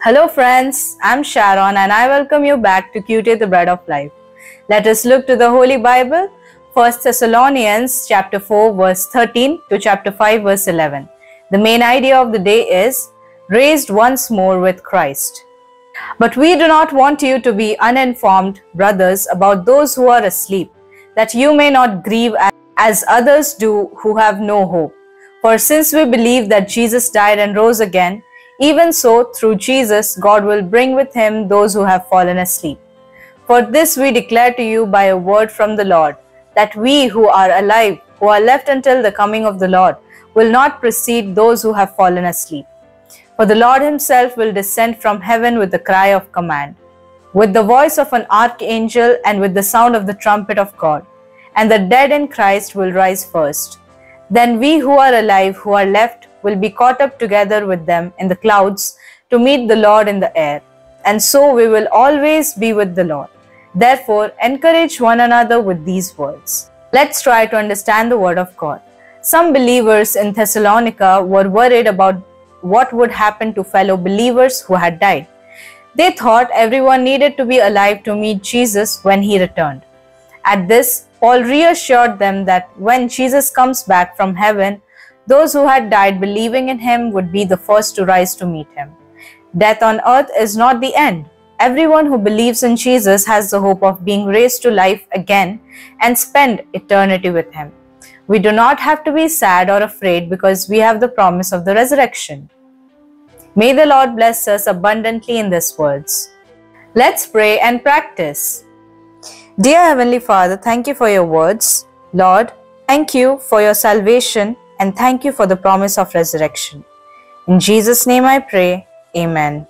Hello friends, I'm Sharon and I welcome you back to QT the Bread of Life. Let us look to the Holy Bible, 1 Thessalonians chapter 4 verse 13 to chapter 5 verse 11. The main idea of the day is, raised once more with Christ. But we do not want you to be uninformed, brothers, about those who are asleep, that you may not grieve as others do who have no hope. For since we believe that Jesus died and rose again, even so, through Jesus, God will bring with him those who have fallen asleep. For this we declare to you by a word from the Lord, that we who are alive, who are left until the coming of the Lord, will not precede those who have fallen asleep. For the Lord himself will descend from heaven with the cry of command, with the voice of an archangel, and with the sound of the trumpet of God. And the dead in Christ will rise first. Then we who are alive, who are left, will be caught up together with them in the clouds to meet the Lord in the air. And so we will always be with the Lord. Therefore, encourage one another with these words. Let's try to understand the word of God. Some believers in Thessalonica were worried about what would happen to fellow believers who had died. They thought everyone needed to be alive to meet Jesus when he returned. At this, Paul reassured them that when Jesus comes back from heaven, those who had died believing in him would be the first to rise to meet him. Death on earth is not the end. Everyone who believes in Jesus has the hope of being raised to life again and spend eternity with him. We do not have to be sad or afraid because we have the promise of the resurrection. May the Lord bless us abundantly in these words. Let's pray and practice. Dear Heavenly Father, thank you for your words. Lord, thank you for your salvation and thank you for the promise of resurrection. In Jesus' name I pray. Amen.